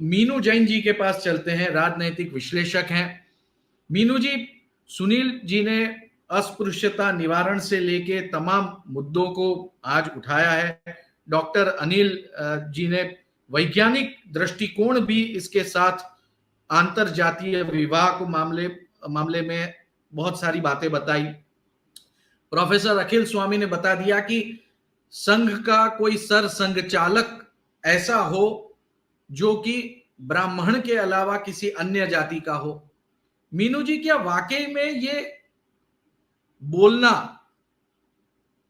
मीनू जैन जी के पास चलते हैं, राजनैतिक विश्लेषक हैं। मीनू जी, सुनील जी ने अस्पृश्यता निवारण से लेके तमाम मुद्दों को आज उठाया है। डॉक्टर अनिल जी ने वैज्ञानिक दृष्टिकोण भी इसके साथ आंतर जातीय विवाह को मामले में बहुत सारी बातें बताई। प्रोफेसर अखिल स्वामी ने बता दिया कि संघ का कोई सर संघ चालक ऐसा हो जो कि ब्राह्मण के अलावा किसी अन्य जाति का हो। मीनू जी, क्या वाकई में ये बोलना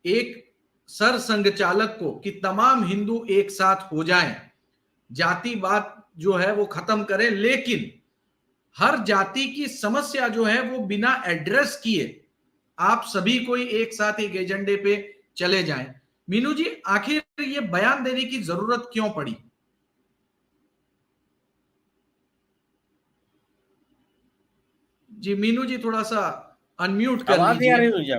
एक सर संघ चालक को कि तमाम हिंदू एक साथ हो जाएं, जातिवाद जो है वो खत्म करें, लेकिन हर जाति की समस्या जो है वो बिना एड्रेस किए आप सभी कोई एक साथ एक एजेंडे पे चले जाएं, मीनू जी, आखिर ये बयान देने की जरूरत क्यों पड़ी? जी मीनू जी, थोड़ा सा अनम्यूट कर आवाज नहीं आ लीजिए। रही तुझे?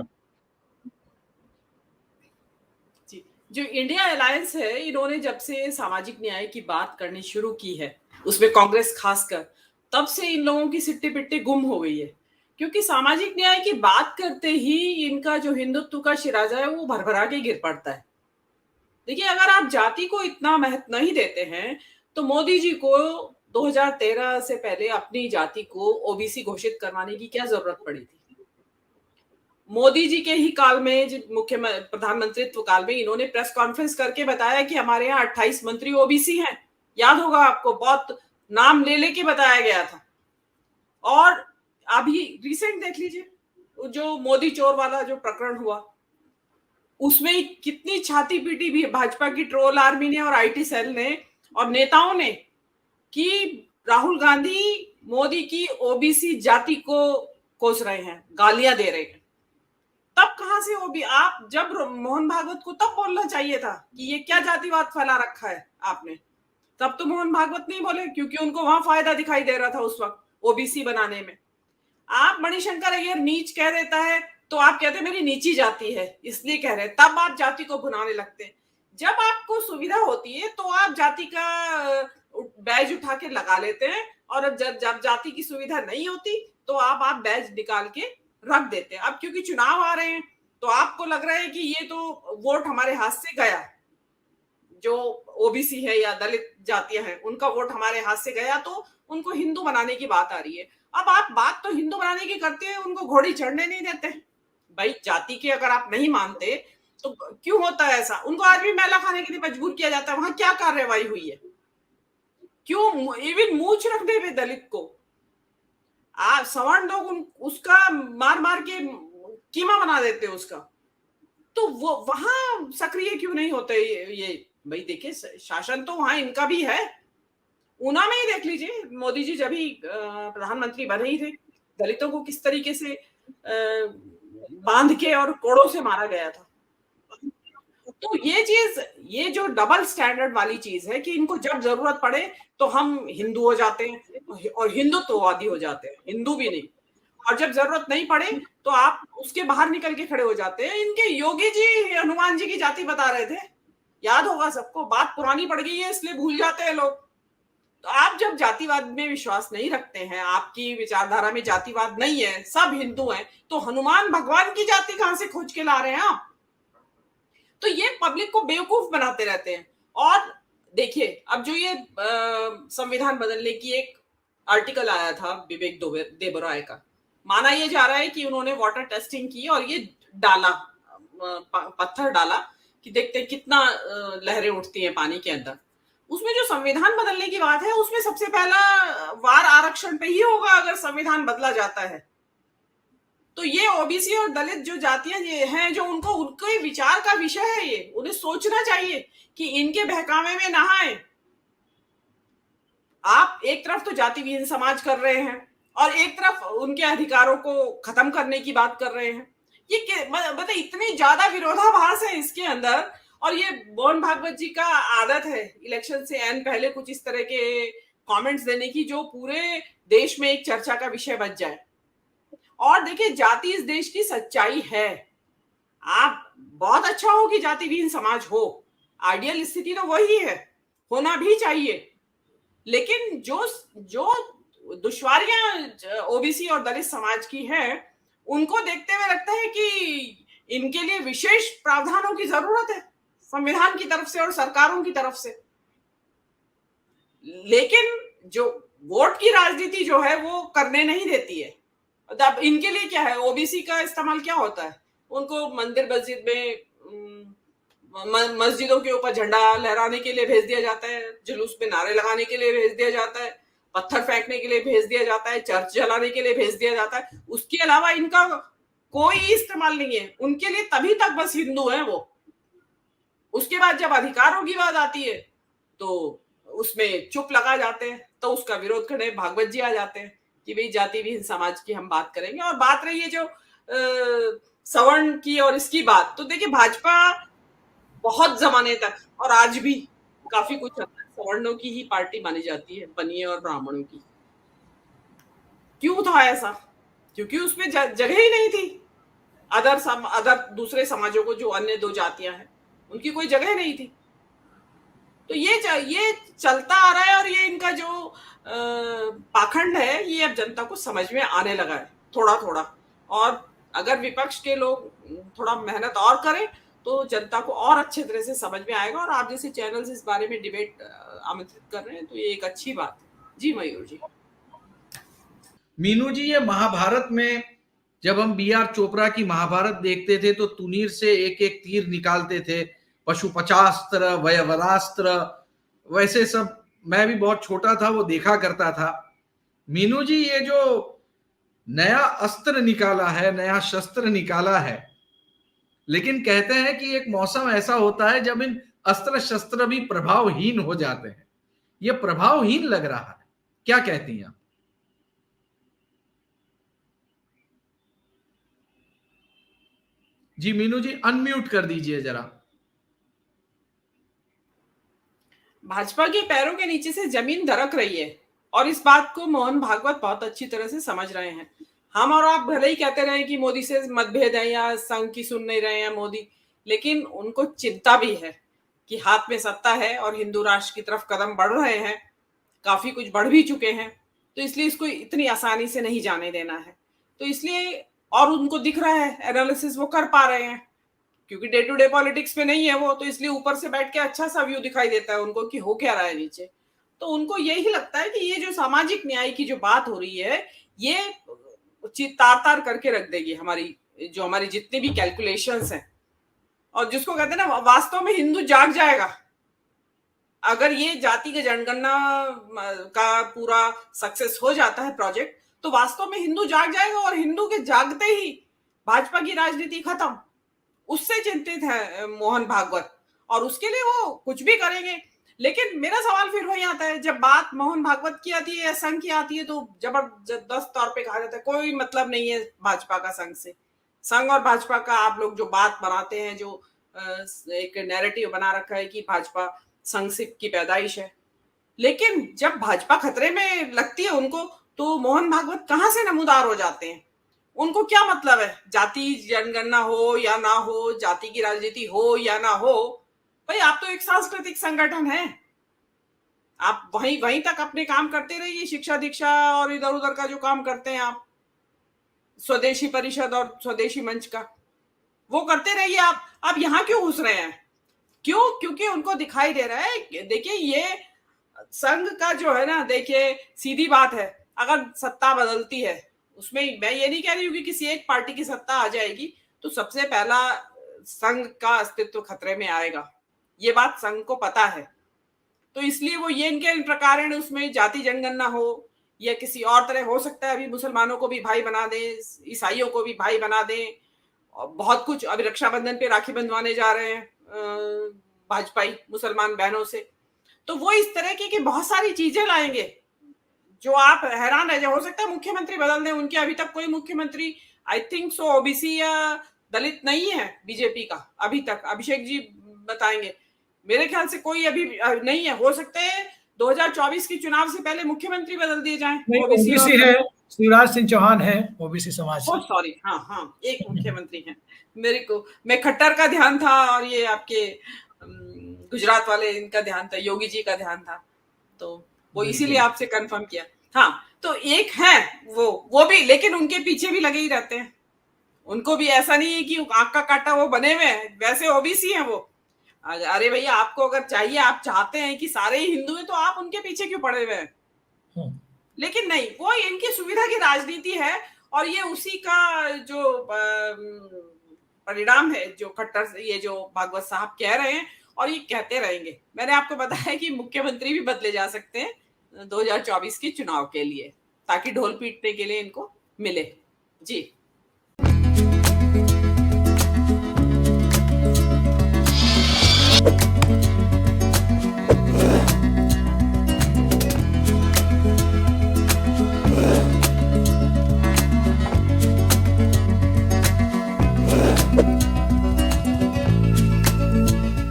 जी, जो इंडिया अलायंस है, इन्होंने जब से सामाजिक न्याय की बात करनी शुरू की है, उसमें कांग्रेस खासकर, तब से इन लोगों की सिट्टी पिट्टी गुम हो गई है। क्योंकि सामाजिक न्याय की बात करते ही इनका जो हिंदुत्व का शिराजा है वो भरभरा के गिर पड़ता है। देखिए, अगर आप जाति को इतना महत्व नहीं देते हैं तो मोदी जी को 2013 से पहले अपनी जाति को ओबीसी घोषित करवाने की क्या जरूरत पड़ी थी? मोदी जी के ही काल में, मुख्य प्रधानमंत्रित्व काल में, इन्होंने प्रेस कॉन्फ्रेंस करके बताया कि हमारे यहाँ 28 मंत्री ओबीसी हैं। याद होगा आपको, बहुत नाम ले लेके बताया गया था। और अभी रिसेंट देख लीजिए, जो मोदी चोर वाला जो प्रकरण हुआ, उसमें कितनी छाती पीटी भी भाजपा की ट्रोल आर्मी ने और आईटी सेल ने और नेताओं ने कि राहुल गांधी मोदी की ओबीसी जाति को कोस रहे हैं, गालियां दे रहे हैं। तब कहां से ओबी आप, जब मोहन भागवत को तब बोलना चाहिए था कि ये क्या जातिवाद फैला रखा है आपने। तब तो मोहन भागवत नहीं बोले, क्योंकि उनको वहां फायदा दिखाई दे रहा था उस वक्त ओबीसी बनाने में। आप मणिशंकर अय्यर नीच कह देता है तो आप कहते हैं मेरी नीची जाति है इसलिए कह रहे हैं, तब आप जाति को भुनाने लगते हैं। जब आपको सुविधा होती है तो आप जाति का बैज उठा के लगा लेते हैं, और जब जाति की सुविधा नहीं होती तो आप बैज निकाल के रख देते हैं। अब क्योंकि चुनाव आ रहे हैं तो आपको लग रहा है कि ये तो वोट हमारे हाथ से गया, जो ओबीसी है या दलित जातियां हैं उनका वोट हमारे हाथ से गया, तो उनको हिंदू बनाने की बात आ रही है। अब आप बात तो हिंदू बनाने की करते हैं, उनको घोड़ी चढ़ने नहीं देते। भाई, जाति के अगर आप नहीं मानते तो क्यों होता है ऐसा? उनको आज भी मैला खाने के लिए मजबूर किया जाता है। वहां क्या कार्रवाई हुई है? क्यों इवन मूछ रख दे दलित को? सवर्ण लोग उसका मार मार के कीमा बना देते उसका, तो वो वहां सक्रिय क्यों नहीं होते? ये भाई देखिए, शासन तो वहां इनका भी है। ऊना में ही देख लीजिए, मोदी जी जब ही प्रधानमंत्री बने ही थे, दलितों को किस तरीके से बांध के और कोड़ों से मारा गया था। तो ये चीज, ये जो डबल स्टैंडर्ड वाली चीज है कि इनको जब जरूरत पड़े तो हम हिंदू हो जाते हैं और हिंदुत्ववादी हो जाते हैं, हिंदू भी नहीं, और जब जरूरत नहीं पड़े तो आप उसके बाहर निकल के खड़े हो जाते हैं। इनके योगी जी हनुमान जी की जाति बता रहे थे, याद होगा सबको। बात पुरानी पड़ गई है इसलिए भूल जाते हैं लोग। तो आप जब जातिवाद में विश्वास नहीं रखते हैं, आपकी विचारधारा में जातिवाद नहीं है, सब हिंदू हैं, तो हनुमान भगवान की जाति कहां से खोज के ला रहे हैं आप? तो ये पब्लिक को बेवकूफ बनाते रहते हैं। और देखिए, अब जो ये संविधान बदलने की एक आर्टिकल आया था विवेक देबराय का, माना ये जा रहा है कि उन्होंने वाटर टेस्टिंग की और ये डाला, पत्थर डाला कि देखते कितना लहरें उठती हैं पानी के अंदर। उसमें जो संविधान बदलने की बात है, उसमें सबसे पहला वार आरक्षण पे ही होगा अगर संविधान बदला जाता है। तो ये ओबीसी और दलित जो जातियां ये हैं, जो उनके विचार का विषय है, ये उन्हें सोचना चाहिए कि इनके बहकावे में ना आए। आप एक तरफ तो जाति विहीन समाज कर रहे हैं और एक तरफ उनके अधिकारों को खत्म करने की बात कर रहे हैं। ये मतलब इतनी ज्यादा विरोधाभास है इसके अंदर। और ये मोहन भागवत जी का आदत है इलेक्शन से एन पहले कुछ इस तरह के कमेंट्स देने की, जो पूरे देश में एक चर्चा का विषय बच जाए। और देखिए, जाति इस देश की सच्चाई है। आप बहुत अच्छा हो कि जाति विहीन समाज हो, आइडियल स्थिति तो वही है, होना भी चाहिए। लेकिन जो जो दुश्वारियां ओबीसी और दलित समाज की है, उनको देखते हुए लगता है कि इनके लिए विशेष प्रावधानों की जरूरत है संविधान की तरफ से और सरकारों की तरफ से। लेकिन जो वोट की राजनीति जो है वो करने नहीं देती है। अब इनके लिए क्या है, ओबीसी का इस्तेमाल क्या होता है, उनको मंदिर मस्जिद में मस्जिदों के ऊपर झंडा लहराने के लिए भेज दिया जाता है, जुलूस में नारे लगाने के लिए भेज दिया जाता है, पत्थर फेंकने के लिए भेज दिया जाता है, चर्च जलाने के लिए भेज दिया जाता है। उसके अलावा इनका कोई इस्तेमाल नहीं है। उनके लिए तभी तक बस हिंदू है वो। उसके बाद जब अधिकारों की बात आती है तो उसमें चुप लगा जाते हैं, तो उसका विरोध करने भागवत जी आ जाते हैं कि भाई जाति विहीन समाज की हम बात करेंगे। और बात रही है जो सवर्ण की और इसकी बात, तो देखिए भाजपा बहुत जमाने तक और आज भी काफी कुछ सवर्णों की ही पार्टी मानी जाती है, बनिए और ब्राह्मणों की। क्यों था ऐसा? क्योंकि उसमें जगह ही नहीं थी। अदर दूसरे समाजों को, जो अन्य दो जातियां हैं, उनकी कोई जगह नहीं थी। तो ये चलता आ रहा है और ये इनका जो पाखंड है ये अब जनता को समझ में आने लगा है थोड़ा थोड़ा। और अगर विपक्ष के लोग थोड़ा मेहनत और करें तो जनता को और अच्छे तरह से समझ में आएगा। और आप जैसे चैनल्स इस बारे में डिबेट आमंत्रित कर रहे हैं तो ये एक अच्छी बात है। जी मयूर जी। मीनू जी, ये महाभारत में जब हम बी आर चोपड़ा की महाभारत देखते थे तो तुनीर से एक एक तीर निकालते थे, पशुपचास्त्र, वयवरास्त्र, वैसे सब। मैं भी बहुत छोटा था, वो देखा करता था। मीनू जी, ये जो नया अस्त्र निकाला है, नया शस्त्र निकाला है, लेकिन कहते हैं कि एक मौसम ऐसा होता है जब इन अस्त्र शस्त्र भी प्रभावहीन हो जाते हैं। ये प्रभावहीन लग रहा है, क्या कहती हैं आप? जी मीनू जी, अनम्यूट कर दीजिए जरा। भाजपा के पैरों के नीचे से जमीन दरक रही है और इस बात को मोहन भागवत बहुत अच्छी तरह से समझ रहे हैं। हम और आप भले ही कहते रहे कि मोदी से मतभेद है या संघ की सुन नहीं रहे हैं मोदी, लेकिन उनको चिंता भी है कि हाथ में सत्ता है और हिंदू राष्ट्र की तरफ कदम बढ़ रहे हैं, काफी कुछ बढ़ भी चुके हैं। तो इसलिए इसको इतनी आसानी से नहीं जाने देना है। तो इसलिए, और उनको दिख रहा है, एनालिसिस वो कर पा रहे हैं क्योंकि डे टू डे पॉलिटिक्स में नहीं है वो, तो इसलिए ऊपर से बैठ के अच्छा सा व्यू दिखाई देता है उनको कि हो क्या रहा है नीचे। तो उनको यही लगता है कि ये जो सामाजिक न्याय की जो बात हो रही है ये तार तार करके रख देगी हमारी जितनी भी कैलकुलेशंस हैं। और जिसको कहते हैं ना, वास्तव में हिंदू जाग जाएगा अगर ये जाति के जनगणना का पूरा सक्सेस हो जाता है प्रोजेक्ट, तो वास्तव में हिंदू जाग जाएगा और हिंदू के जागते ही भाजपा की राजनीति खत्म। उससे चिंतित है मोहन भागवत और उसके लिए वो कुछ भी करेंगे। लेकिन मेरा सवाल फिर वही आता है, जब बात मोहन भागवत की आती है या संघ की आती है तो जबरदस्त तौर पे कहा जाता है कोई मतलब नहीं है भाजपा का संघ से। संघ और भाजपा का आप लोग जो बात बनाते हैं, जो एक नैरेटिव बना रखा है कि भाजपा संघ से की पैदाइश है, लेकिन जब भाजपा खतरे में लगती है उनको तो मोहन भागवत कहां से नमूदार हो जाते हैं। उनको क्या मतलब है जाति जनगणना हो या ना हो, जाति की राजनीति हो या ना हो। भाई आप तो एक सांस्कृतिक संगठन है, आप वहीं वहीं तक अपने काम करते रहिए, शिक्षा दीक्षा और इधर उधर का जो काम करते हैं आप, स्वदेशी परिषद और स्वदेशी मंच का, वो करते रहिए। आप यहाँ क्यों घुस रहे हैं? क्यों? क्योंकि उनको दिखाई दे रहा है, देखिए ये संघ का जो है ना, देखिए सीधी बात है, अगर सत्ता बदलती है, उसमें मैं ये नहीं कह रही हूँ कि किसी एक पार्टी की सत्ता आ जाएगी तो सबसे पहला संघ का अस्तित्व खतरे में आएगा, ये बात संघ को पता है। तो इसलिए वो ये इनके प्रकार उसमें जाति जनगणना हो या किसी और तरह हो सकता है, अभी मुसलमानों को भी भाई बना दे, ईसाइयों को भी भाई बना दे, बहुत कुछ। अभी रक्षाबंधन पे राखी बंधवाने जा रहे हैं भाजपाई मुसलमान बहनों से, तो वो इस तरह की बहुत सारी चीजें लाएंगे जो आप हैरान रह जाए। हो सकता है मुख्यमंत्री बदल दें उनके, अभी तक कोई मुख्यमंत्री आई थिंक सो ओबीसी या दलित नहीं है बीजेपी का अभी तक। अभिषेक जी बताएंगे, मेरे ख्याल से कोई अभी नहीं है। हो सकते है 2024 के चुनाव से पहले मुख्यमंत्री बदल दिए जाएं। ओबीसी है, शिवराज सिंह चौहान है ओबीसी समाज से। सॉरी, हाँ एक मुख्यमंत्री है। मैं खट्टर का ध्यान था और ये आपके गुजरात वाले इनका ध्यान था, योगी जी का ध्यान था। तो वो इसीलिए आपसे कंफर्म किया। हाँ, तो एक है वो भी, लेकिन उनके पीछे भी लगे ही रहते हैं। उनको भी ऐसा नहीं है कि आंख का काटा वो बने हुए हैं, वैसे ओबीसी हैं वो। अरे भैया, आपको अगर चाहिए, आप चाहते हैं कि सारे ही हिंदू हैं, तो आप उनके पीछे क्यों पड़े हुए हैं? लेकिन नहीं, वो इनकी सुविधा की राजनीति है, और ये उसी का जो परिणाम है, जो खट्टर ये जो भागवत साहब कह रहे हैं, और ये कहते रहेंगे। मैंने आपको बताया कि मुख्यमंत्री भी बदले जा सकते हैं 2024 के चुनाव के लिए, ताकि ढोल पीटने के लिए इनको मिले। जी।